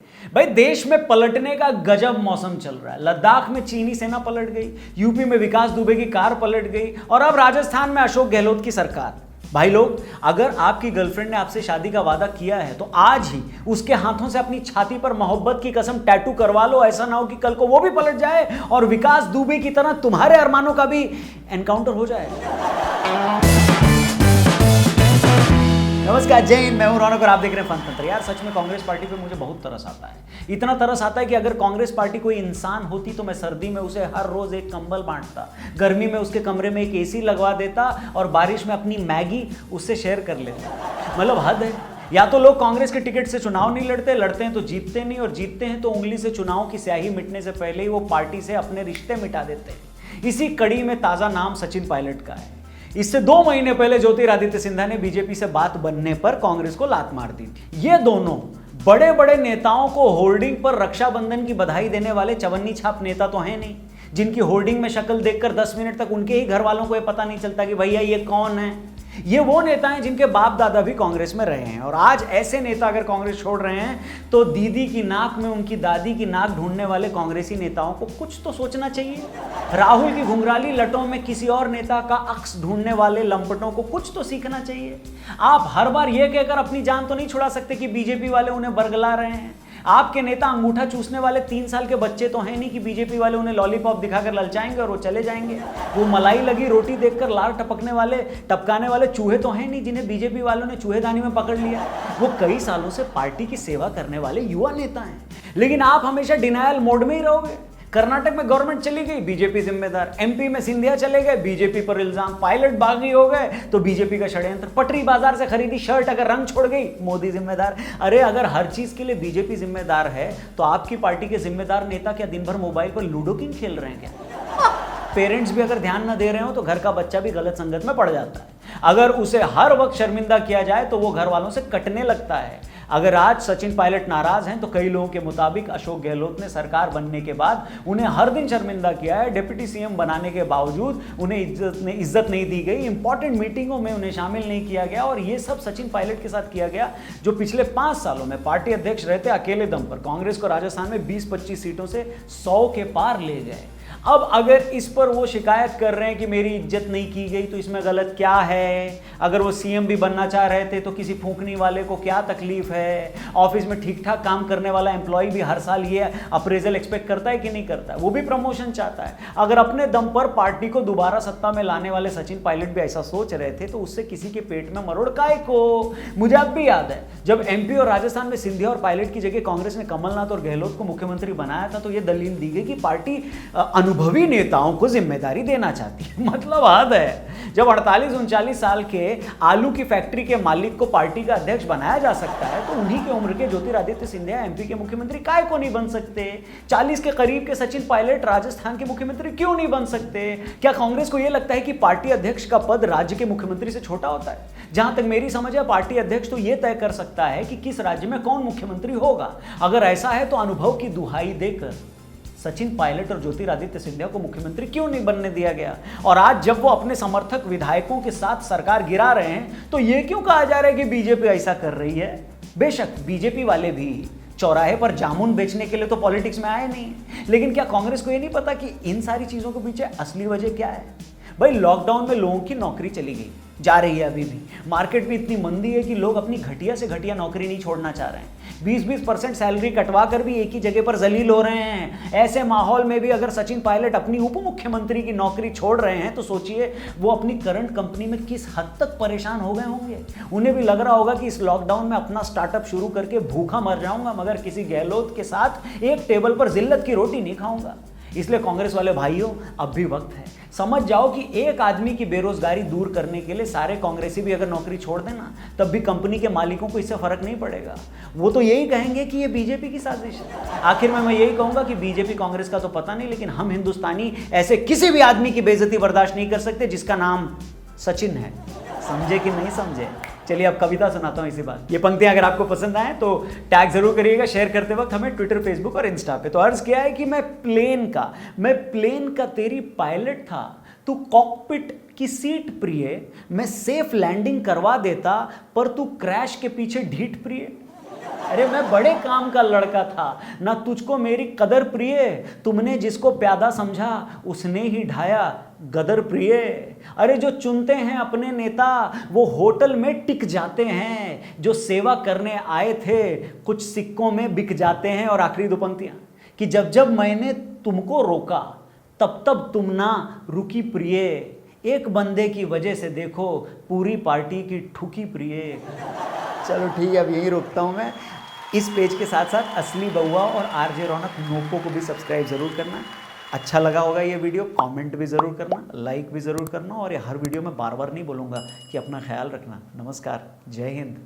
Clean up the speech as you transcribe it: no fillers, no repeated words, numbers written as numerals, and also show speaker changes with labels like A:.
A: भाई देश में पलटने का गजब मौसम चल रहा है। लद्दाख में चीनी सेना पलट गई, यूपी में विकास दुबे की कार पलट गई और अब राजस्थान में अशोक गहलोत की सरकार। भाई लोग, अगर आपकी गर्लफ्रेंड ने आपसे शादी का वादा किया है तो आज ही उसके हाथों से अपनी छाती पर मोहब्बत की कसम टैटू करवा लो। ऐसा ना हो कि कल को वो भी पलट जाए और विकास दुबे की तरह तुम्हारे अरमानों का भी एनकाउंटर हो जाए। नमस्कार, जय हिंद। मैं हूं रौनक और आप देख रहे हैं फनतंत्र। यार सच में कांग्रेस पार्टी पे मुझे बहुत तरस आता है। इतना तरस आता है कि अगर कांग्रेस पार्टी कोई इंसान होती तो मैं सर्दी में उसे हर रोज एक कंबल बांटता, गर्मी में उसके कमरे में एक एसी लगवा देता और बारिश में अपनी मैगी उससे शेयर कर लेता। मतलब हद है। या तो लोग कांग्रेस के टिकट से चुनाव नहीं लड़ते, लड़ते हैं तो जीतते नहीं, और जीतते हैं तो उंगली से चुनाव की स्याही मिटने से पहले ही वो पार्टी से अपने रिश्ते मिटा देते हैं। इसी कड़ी में ताजा नाम सचिन पायलट का है। इससे 2 महीने पहले ज्योतिरादित्य सिंधिया ने बीजेपी से बात बनने पर कांग्रेस को लात मार दी थी। ये दोनों बड़े बड़े नेताओं को होर्डिंग पर रक्षाबंधन की बधाई देने वाले चवन्नी छाप नेता तो हैं नहीं, जिनकी होर्डिंग में शक्ल देखकर 10 मिनट तक उनके ही घर वालों को ये पता नहीं चलता कि भैया ये कौन है। ये वो नेता हैं जिनके बाप दादा भी कांग्रेस में रहे हैं, और आज ऐसे नेता अगर कांग्रेस छोड़ रहे हैं तो दीदी की नाक में उनकी दादी की नाक ढूंढने वाले कांग्रेसी नेताओं को कुछ तो सोचना चाहिए। राहुल की घुंघराली लटों में किसी और नेता का अक्स ढूंढने वाले लंपटों को कुछ तो सीखना चाहिए। आप हर बार ये कहकर अपनी जान तो नहीं छुड़ा सकते कि बीजेपी वाले उन्हें बरगला रहे हैं। आपके नेता अंगूठा चूसने वाले 3 साल के बच्चे तो हैं नहीं कि बीजेपी वाले उन्हें लॉलीपॉप दिखाकर ललचाएंगे और वो चले जाएंगे। वो मलाई लगी रोटी देखकर लार टपकाने वाले चूहे तो हैं नहीं जिन्हें बीजेपी वालों ने चूहेदानी में पकड़ लिया। वो कई सालों से पार्टी की सेवा करने वाले युवा नेता हैं। लेकिन आप हमेशा डिनायल मोड में ही रहोगे। कर्नाटक में गवर्नमेंट चली गई, बीजेपी जिम्मेदार। एमपी में सिंधिया चले गए, बीजेपी पर इल्जाम। पायलट बागी हो गए तो बीजेपी का षड्यंत्र। पटरी बाजार से खरीदी शर्ट अगर रंग छोड़ गई, मोदी जिम्मेदार। अरे अगर हर चीज के लिए बीजेपी जिम्मेदार है तो आपकी पार्टी के जिम्मेदार नेता क्या दिन भर मोबाइल पर लूडो किंग खेल रहे हैं क्या? पेरेंट्स भी अगर ध्यान न दे रहे हो तो घर का बच्चा भी गलत संगत में पड़ जाता है। अगर उसे हर वक्त शर्मिंदा किया जाए तो वो घर वालों से कटने लगता है। अगर आज सचिन पायलट नाराज हैं तो कई लोगों के मुताबिक अशोक गहलोत ने सरकार बनने के बाद उन्हें हर दिन शर्मिंदा किया है। डिप्टी सीएम बनाने के बावजूद उन्हें इज्जत नहीं दी गई, इंपॉर्टेंट मीटिंगों में उन्हें शामिल नहीं किया गया, और ये सब सचिन पायलट के साथ किया गया जो पिछले 5 सालों में पार्टी अध्यक्ष रहते अकेले दम पर कांग्रेस को राजस्थान में 20-25 सीटों से 100 के पार ले गए। अब अगर इस पर वो शिकायत कर रहे हैं कि मेरी इज्जत नहीं की गई तो इसमें गलत क्या है? अगर वो सीएम भी बनना चाह रहे थे तो किसी फूंकनी वाले को क्या तकलीफ है? ऑफिस में ठीक ठाक काम करने वाला एम्प्लॉय भी हर साल ये अप्रेजल एक्सपेक्ट करता है कि नहीं करता है? वो भी प्रमोशन चाहता है। अगर अपने दम पर पार्टी को दोबारा सत्ता में लाने वाले सचिन पायलट भी ऐसा सोच रहे थे तो उससे किसी के पेट में मरोड़ काहे को? मुझे अब भी याद है जब एमपी और राजस्थान में सिंधिया और पायलट की जगह कांग्रेस ने कमलनाथ और गहलोत को मुख्यमंत्री बनाया था तो यह दलील दी गई कि पार्टी अनुभवी नेताओं को जिम्मेदारी देना चाहती है। मतलब हद है। जब 48-39 साल के आलू की फैक्ट्री के मालिक को पार्टी का अध्यक्ष बनाया जा सकता है तो उन्हीं की उम्र के ज्योतिरादित्य सिंधिया एमपी के मुख्यमंत्री काहे को नहीं बन सकते? 40 के करीब के सचिन पायलट राजस्थान के मुख्यमंत्री क्यों नहीं बन सकते? क्या कांग्रेस को यह लगता है कि पार्टी अध्यक्ष का पद राज्य के मुख्यमंत्री से छोटा होता है? जहां तक मेरी समझ है पार्टी अध्यक्ष तो यह तय कर सकता है कि किस राज्य में कौन मुख्यमंत्री होगा। अगर ऐसा है तो अनुभव की दुहाई देकर सचिन पायलट और ज्योतिरादित्य सिंधिया को मुख्यमंत्री क्यों नहीं बनने दिया गया? और आज जब वो अपने समर्थक विधायकों के साथ सरकार गिरा रहे हैं तो ये क्यों कहा जा रहा है कि बीजेपी ऐसा कर रही है? बेशक बीजेपी वाले भी चौराहे पर जामुन बेचने के लिए तो पॉलिटिक्स में आए नहीं, लेकिन क्या कांग्रेस को ये नहीं पता कि इन सारी चीजों के पीछे असली वजह क्या है? भाई लॉकडाउन में लोगों की नौकरी चली गई, जा रही है अभी भी। मार्केट भी इतनी मंदी है कि लोग अपनी घटिया से घटिया नौकरी नहीं छोड़ना चाह रहे हैं। 20-20% सैलरी कटवा कर भी एक ही जगह पर जलील हो रहे हैं। ऐसे माहौल में भी अगर सचिन पायलट अपनी उप मुख्यमंत्री की नौकरी छोड़ रहे हैं तो सोचिए वो अपनी करंट कंपनी में किस हद तक परेशान हो गए होंगे। उन्हें भी लग रहा होगा कि इस लॉकडाउन में अपना स्टार्टअप शुरू करके भूखा मर जाऊंगा मगर किसी गहलोत के साथ एक टेबल पर जिल्लत की रोटी नहीं खाऊंगा। इसलिए कांग्रेस वाले भाइयों, अब भी वक्त है। समझ जाओ कि एक आदमी की बेरोजगारी दूर करने के लिए सारे कांग्रेसी भी अगर नौकरी छोड़ देना तब भी कंपनी के मालिकों को इससे फर्क नहीं पड़ेगा। वो तो यही कहेंगे कि ये बीजेपी की साजिश है। आखिर में मैं यही कहूंगा कि बीजेपी कांग्रेस का तो पता नहीं, लेकिन हम हिंदुस्तानी ऐसे किसी भी आदमी की बेइज्जती बर्दाश्त नहीं कर सकते जिसका नाम सचिन है। समझे कि नहीं समझे? चलिए अब कविता सुनाता हूं इसी बात। ये पंक्तियां अगर आपको पसंद आए तो टैग जरूर करिएगा, शेयर करते वक्त हमें ट्विटर, फेसबुक और इंस्टा पे। तो अर्ज किया है कि मैं प्लेन का तेरी पायलट था, तू कॉकपिट की सीट प्रिय, मैं सेफ लैंडिंग करवा देता पर तू क्रैश के पीछे ढीठ प्रिय। अरे मैं बड़े काम का लड़का था, ना तुझको मेरी कदर प्रिय, तुमने जिसको प्यादा समझा उसने ही ढाया गदर प्रिय। अरे जो चुनते हैं अपने नेता वो होटल में टिक जाते हैं, जो सेवा करने आए थे कुछ सिक्कों में बिक जाते हैं। और आखिरी दो पंक्तियां कि जब जब मैंने तुमको रोका तब तब तुम ना रुकी प्रिय, एक बंदे की वजह से देखो पूरी पार्टी की ठुकी प्रिय। चलो ठीक है, अब यहीं रोकता हूँ मैं। इस पेज के साथ साथ असली बउआ और आरजे रौनक नोको को भी सब्सक्राइब ज़रूर करना। अच्छा लगा होगा ये वीडियो, कमेंट भी ज़रूर करना, लाइक भी ज़रूर करना। और ये हर वीडियो में बार बार नहीं बोलूँगा कि अपना ख्याल रखना। नमस्कार, जय हिंद।